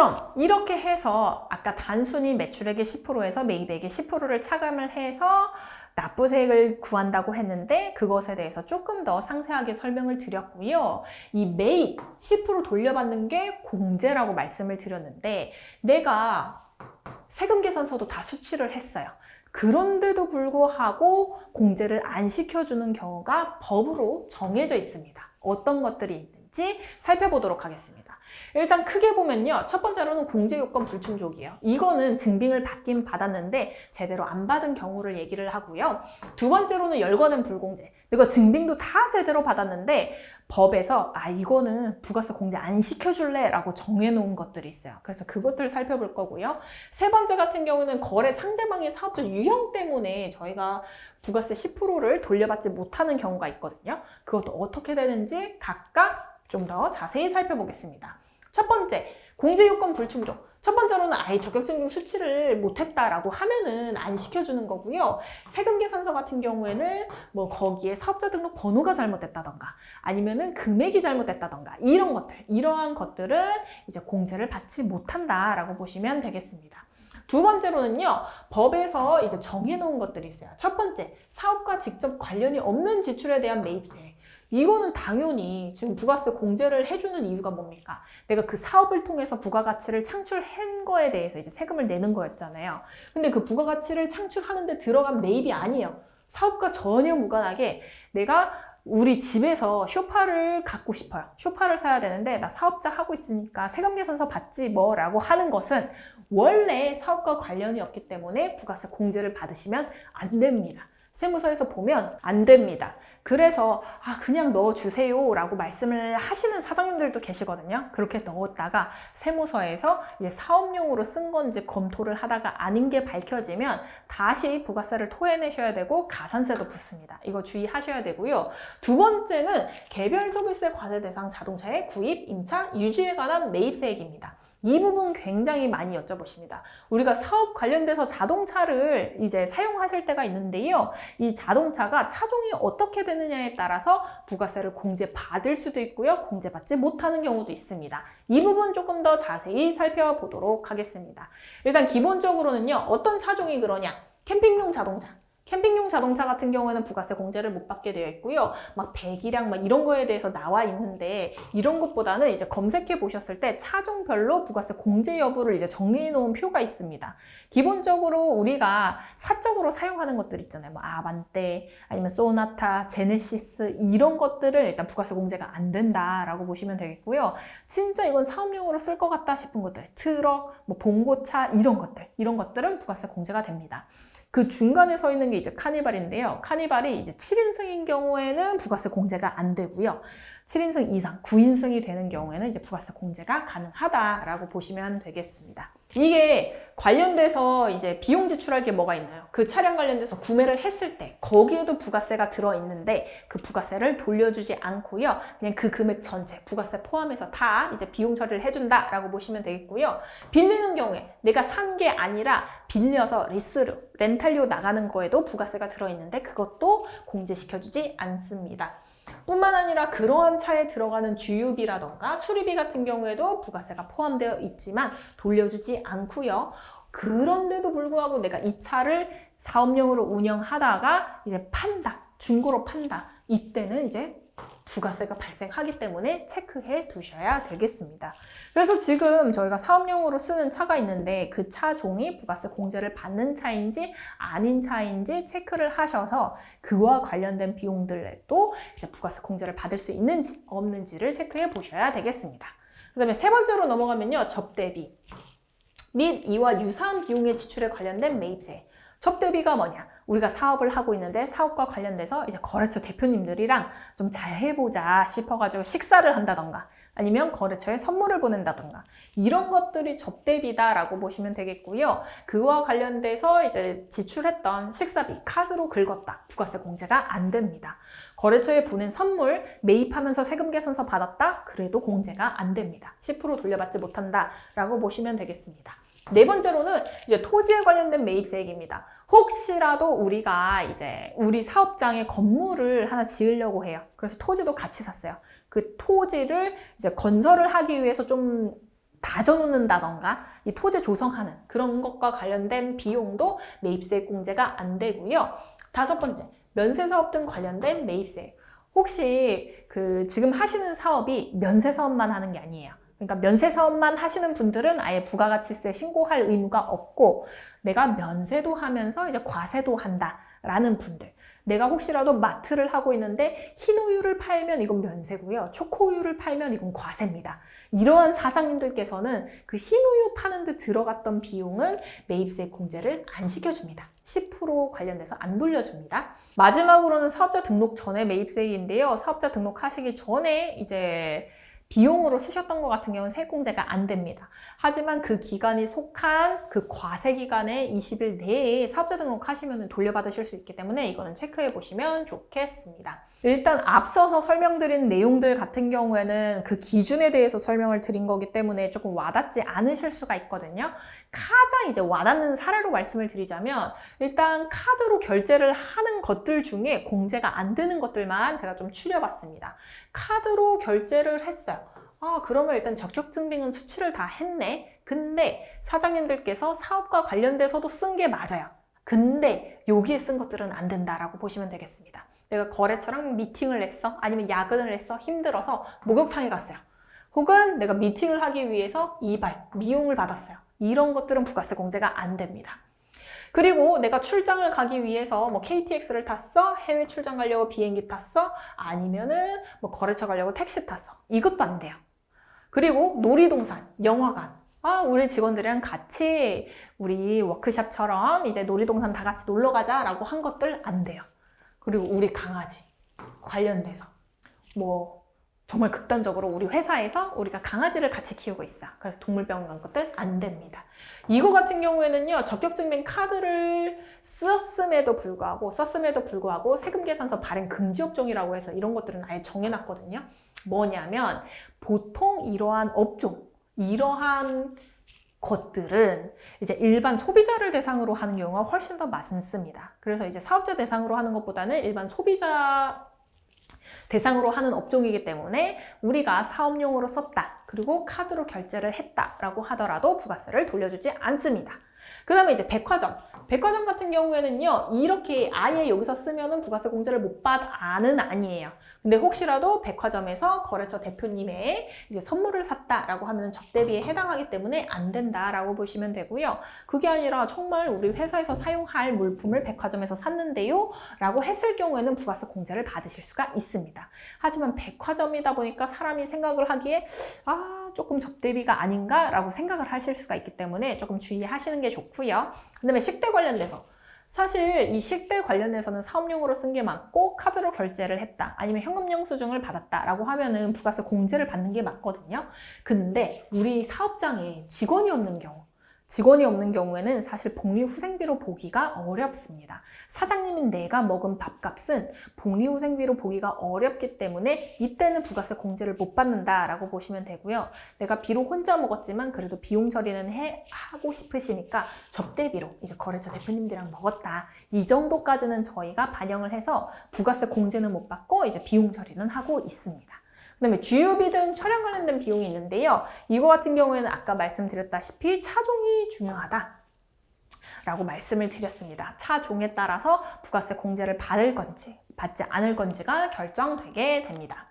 그럼 이렇게 해서 아까 단순히 매출액의 10%에서 매입액의 10%를 차감을 해서 납부세액을 구한다고 했는데 그것에 대해서 조금 더 상세하게 설명을 드렸고요. 이 매입 10% 돌려받는 게 공제라고 말씀을 드렸는데 내가 세금 계산서도 다 수치를 했어요. 그런데도 불구하고 공제를 안 시켜주는 경우가 법으로 정해져 있습니다. 어떤 것들이 있는지 살펴보도록 하겠습니다. 일단 크게 보면요. 첫 번째로는 공제요건 불충족이에요. 이거는 증빙을 받긴 받았는데 제대로 안 받은 경우를 얘기를 하고요. 두 번째로는 열거된 불공제. 내가 증빙도 다 제대로 받았는데 법에서 이거는 부가세 공제 안 시켜줄래 라고 정해놓은 것들이 있어요. 그래서 그것들을 살펴볼 거고요. 세 번째 같은 경우는 거래 상대방의 사업적 유형 때문에 저희가 부가세 10%를 돌려받지 못하는 경우가 있거든요. 그것도 어떻게 되는지 각각 좀 더 자세히 살펴보겠습니다. 첫 번째, 공제요건 불충족. 첫 번째로는 자격증빙 수치를 못했다라고 하면은 안 시켜주는 거고요. 세금계산서 같은 경우에는 뭐 거기에 사업자 등록 번호가 잘못됐다던가 아니면은 금액이 잘못됐다던가 이러한 것들은 이제 공제를 받지 못한다라고 보시면 되겠습니다. 두 번째로는요, 법에서 이제 정해놓은 것들이 있어요. 첫 번째, 사업과 직접 관련이 없는 지출에 대한 매입세. 이거는 당연히 지금 부가세 공제를 해주는 이유가 뭡니까? 내가 그 사업을 통해서 부가가치를 창출한 거에 대해서 이제 세금을 내는 거였잖아요. 근데 그 부가가치를 창출하는데 들어간 매입이 아니에요. 사업과 전혀 무관하게 내가 우리 집에서 소파를 갖고 싶어요. 소파를 사야 되는데 나 사업자 하고 있으니까 세금계산서 받지 뭐라고 하는 것은 원래 사업과 관련이 없기 때문에 부가세 공제를 받으시면 안 됩니다. 세무서에서 보면 안 됩니다. 그래서 그냥 넣어주세요 라고 말씀을 하시는 사장님들도 계시거든요. 그렇게 넣었다가 세무서에서 이제 사업용으로 쓴 건지 검토를 하다가 아닌 게 밝혀지면 다시 부가세를 토해내셔야 되고 가산세도 붙습니다. 이거 주의하셔야 되고요. 두 번째는 개별 소비세 과세 대상 자동차의 구입, 임차, 유지에 관한 매입세액입니다. 이 부분 굉장히 많이 여쭤보십니다. 우리가 사업 관련돼서 자동차를 이제 사용하실 때가 있는데요. 이 자동차가 차종이 어떻게 되느냐에 따라서 부가세를 공제받을 수도 있고요. 공제받지 못하는 경우도 있습니다. 이 부분 조금 더 자세히 살펴보도록 하겠습니다. 일단 기본적으로는요. 어떤 차종이 그러냐? 캠핑용 자동차. 캠핑용 자동차 같은 경우에는 부가세 공제를 못 받게 되어 있고요. 막 배기량 이런 거에 대해서 나와 있는데 이런 것보다는 이제 검색해 보셨을 때 차종별로 부가세 공제 여부를 이제 정리해 놓은 표가 있습니다. 기본적으로 우리가 사적으로 사용하는 것들 있잖아요. 뭐 아반떼, 아니면 소나타, 제네시스 이런 것들은 일단 부가세 공제가 안 된다라고 보시면 되겠고요. 진짜 이건 사업용으로 쓸 것 같다 싶은 것들, 트럭, 뭐 봉고차 이런 것들은 부가세 공제가 됩니다. 그 중간에 서 있는 게 이제 카니발인데요. 카니발이 이제 7인승인 경우에는 부가세 공제가 안 되고요. 7인승 이상, 9인승이 되는 경우에는 이제 부가세 공제가 가능하다라고 보시면 되겠습니다. 이게 관련돼서 이제 비용 지출할 게 뭐가 있나요? 그 차량 관련돼서 구매를 했을 때 거기에도 부가세가 들어있는데 그 부가세를 돌려주지 않고요. 그냥 그 금액 전체 부가세 포함해서 다 이제 비용 처리를 해준다라고 보시면 되겠고요. 빌리는 경우에 내가 산 게 아니라 빌려서 리스로 렌탈료 나가는 거에도 부가세가 들어있는데 그것도 공제시켜주지 않습니다. 뿐만 아니라 그러한 차에 들어가는 주유비라던가 수리비 같은 경우에도 부가세가 포함되어 있지만 돌려주지 않고요. 그런데도 불구하고 내가 이 차를 사업용으로 운영하다가 이제 중고로 판다. 이때는 이제 부가세가 발생하기 때문에 체크해 두셔야 되겠습니다. 그래서 지금 저희가 사업용으로 쓰는 차가 있는데 그 차종이 부가세 공제를 받는 차인지 아닌 차인지 체크를 하셔서 그와 관련된 비용들에도 이제 부가세 공제를 받을 수 있는지 없는지를 체크해 보셔야 되겠습니다. 그 다음에 세 번째로 넘어가면요. 접대비 및 이와 유사한 비용의 지출에 관련된 매입세. 접대비가 뭐냐? 우리가 사업을 하고 있는데 사업과 관련돼서 이제 거래처 대표님들이랑 좀 잘 해보자 싶어가지고 식사를 한다던가 아니면 거래처에 선물을 보낸다던가 이런 것들이 접대비다라고 보시면 되겠고요. 그와 관련돼서 이제 지출했던 식사비 카드로 긁었다. 부가세 공제가 안 됩니다. 거래처에 보낸 선물 매입하면서 세금계산서 받았다. 그래도 공제가 안 됩니다. 10% 돌려받지 못한다라고 보시면 되겠습니다. 네 번째로는 이제 토지에 관련된 매입세액입니다. 혹시라도 우리가 이제 우리 사업장에 건물을 하나 지으려고 해요. 그래서 토지도 같이 샀어요. 그 토지를 이제 건설을 하기 위해서 좀 다져놓는다던가 이 토지 조성하는 그런 것과 관련된 비용도 매입세액 공제가 안 되고요. 다섯 번째, 면세사업 등 관련된 매입세액. 혹시 지금 하시는 사업이 면세사업만 하는 게 아니에요. 그러니까 면세사업만 하시는 분들은 아예 부가가치세 신고할 의무가 없고, 내가 면세도 하면서 이제 과세도 한다라는 분들, 내가 혹시라도 마트를 하고 있는데 흰우유를 팔면 이건 면세고요, 초코우유를 팔면 이건 과세입니다. 이러한 사장님들께서는 그 흰우유 파는 데 들어갔던 비용은 매입세 공제를 안 시켜줍니다. 10% 관련돼서 안 돌려줍니다. 마지막으로는 사업자 등록 전에 매입세인데요. 사업자 등록하시기 전에 이제 비용으로 쓰셨던 것 같은 경우는 세액공제가 안 됩니다. 하지만 그 기간이 속한 그 과세 기간의 20일 내에 사업자 등록하시면 돌려받으실 수 있기 때문에 이거는 체크해 보시면 좋겠습니다. 일단 앞서서 설명드린 내용들 같은 경우에는 그 기준에 대해서 설명을 드린 거기 때문에 조금 와닿지 않으실 수가 있거든요. 가장 이제 와닿는 사례로 말씀을 드리자면, 일단 카드로 결제를 하는 것들 중에 공제가 안 되는 것들만 제가 좀 추려봤습니다. 카드로 결제를 했어요. 그러면 일단 적격증빙은 수취를 다 했네. 근데 사장님들께서 사업과 관련돼서도 쓴 게 맞아요. 근데 여기에 쓴 것들은 안 된다라고 보시면 되겠습니다. 내가 거래처랑 미팅을 했어, 아니면 야근을 했어, 힘들어서 목욕탕에 갔어요. 혹은 내가 미팅을 하기 위해서 이발, 미용을 받았어요. 이런 것들은 부가세 공제가 안 됩니다. 그리고 내가 출장을 가기 위해서 뭐 KTX를 탔어, 해외 출장 가려고 비행기 탔어, 아니면은 뭐 거래처 가려고 택시 탔어. 이것도 안 돼요. 그리고 놀이동산, 영화관, 우리 직원들이랑 같이 우리 워크샵처럼 이제 놀이동산 다 같이 놀러 가자라고 한 것들 안 돼요. 그리고 우리 강아지 관련돼서 뭐 정말 극단적으로 우리 회사에서 우리가 강아지를 같이 키우고 있어. 그래서 동물병원 간 것들 안 됩니다. 이거 같은 경우에는요, 적격증빙 카드를 썼음에도 불구하고 세금계산서 발행 금지 업종이라고 해서 이런 것들은 아예 정해놨거든요. 뭐냐면 보통 이러한 업종, 이러한 것들은 이제 일반 소비자를 대상으로 하는 경우가 훨씬 더 많습니다. 그래서 이제 사업자 대상으로 하는 것보다는 일반 소비자 대상으로 하는 업종이기 때문에 우리가 사업용으로 썼다, 그리고 카드로 결제를 했다라고 하더라도 부가세를 돌려주지 않습니다. 그 다음에 이제 백화점 같은 경우에는요, 이렇게 아예 여기서 쓰면은 부가세 공제를 못 받아는 아니에요. 근데 혹시라도 백화점에서 거래처 대표님의 이제 선물을 샀다라고 하면 적대비에 해당하기 때문에 안 된다라고 보시면 되고요. 그게 아니라 정말 우리 회사에서 사용할 물품을 백화점에서 샀는데요 라고 했을 경우에는 부가세 공제를 받으실 수가 있습니다. 하지만 백화점이다 보니까 사람이 생각을 하기에 조금 적대비가 아닌가 라고 생각을 하실 수가 있기 때문에 조금 주의하시는 게 좋고요. 그 다음에 식대 관련돼서, 사실 이 식대 관련해서는 사업용으로 쓴 게 맞고 카드로 결제를 했다, 아니면 현금 영수증을 받았다라고 하면은 부가세 공제를 받는 게 맞거든요. 근데 우리 사업장에 직원이 없는 경우에는 사실 복리후생비로 보기가 어렵습니다. 사장님인 내가 먹은 밥값은 복리후생비로 보기가 어렵기 때문에 이때는 부가세 공제를 못 받는다라고 보시면 되고요. 내가 비록 혼자 먹었지만 그래도 비용 처리는 하고 싶으시니까 접대비로 이제 거래처 대표님들이랑 먹었다, 이 정도까지는 저희가 반영을 해서 부가세 공제는 못 받고 이제 비용 처리는 하고 있습니다. 그 다음에 주유비 등 차량 관련된 비용이 있는데요. 이거 같은 경우에는 아까 말씀드렸다시피 차종이 중요하다 라고 말씀을 드렸습니다. 차종에 따라서 부가세 공제를 받을 건지 받지 않을 건지가 결정되게 됩니다.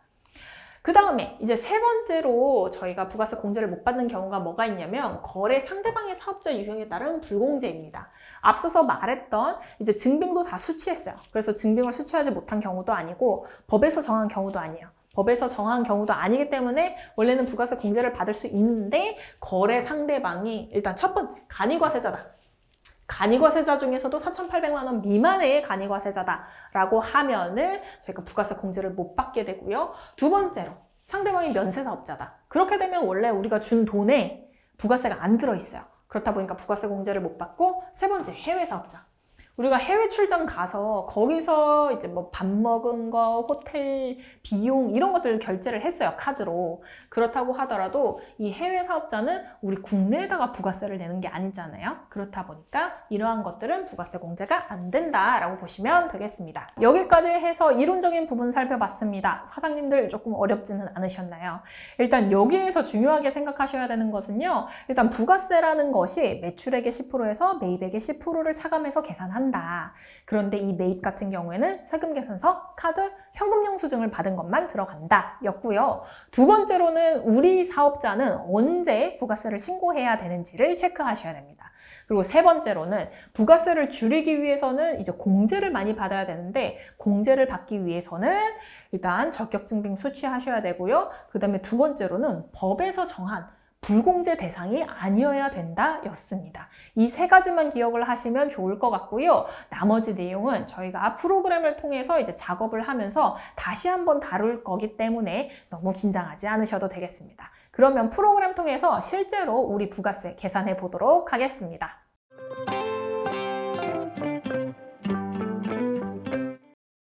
그 다음에 이제 세 번째로 저희가 부가세 공제를 못 받는 경우가 뭐가 있냐면, 거래 상대방의 사업자 유형에 따른 불공제입니다. 앞서서 말했던 이제 증빙도 다 수취했어요. 그래서 증빙을 수취하지 못한 경우도 아니고 법에서 정한 경우도 아니에요. 법에서 정한 경우도 아니기 때문에 원래는 부가세 공제를 받을 수 있는데, 거래 상대방이 일단 첫 번째 간이과세자다. 간이과세자 중에서도 4,800만 원 미만의 간이과세자다라고 하면은 저희가 부가세 공제를 못 받게 되고요. 두 번째로 상대방이 면세사업자다. 그렇게 되면 원래 우리가 준 돈에 부가세가 안 들어있어요. 그렇다 보니까 부가세 공제를 못 받고, 세 번째 해외사업자. 우리가 해외 출장 가서 거기서 이제 뭐 밥 먹은 거, 호텔 비용 이런 것들을 결제를 했어요, 카드로. 그렇다고 하더라도 이 해외 사업자는 우리 국내에다가 부가세를 내는 게 아니잖아요. 그렇다 보니까 이러한 것들은 부가세 공제가 안 된다라고 보시면 되겠습니다. 여기까지 해서 이론적인 부분 살펴봤습니다. 사장님들 조금 어렵지는 않으셨나요? 일단 여기에서 중요하게 생각하셔야 되는 것은요. 일단 부가세라는 것이 매출액의 10%에서 매입액의 10%를 차감해서 계산한다. 그런데 이 매입 같은 경우에는 세금 계산서, 카드, 현금 영수증을 받은 것만 들어간다 였고요. 두 번째로는 우리 사업자는 언제 부가세를 신고해야 되는지를 체크하셔야 됩니다. 그리고 세 번째로는 부가세를 줄이기 위해서는 이제 공제를 많이 받아야 되는데 공제를 받기 위해서는 일단 적격증빙 수취하셔야 되고요. 그 다음에 두 번째로는 법에서 정한 불공제 대상이 아니어야 된다 였습니다. 이 세 가지만 기억을 하시면 좋을 것 같고요. 나머지 내용은 저희가 프로그램을 통해서 이제 작업을 하면서 다시 한번 다룰 거기 때문에 너무 긴장하지 않으셔도 되겠습니다. 그러면 프로그램 통해서 실제로 우리 부가세 계산해 보도록 하겠습니다.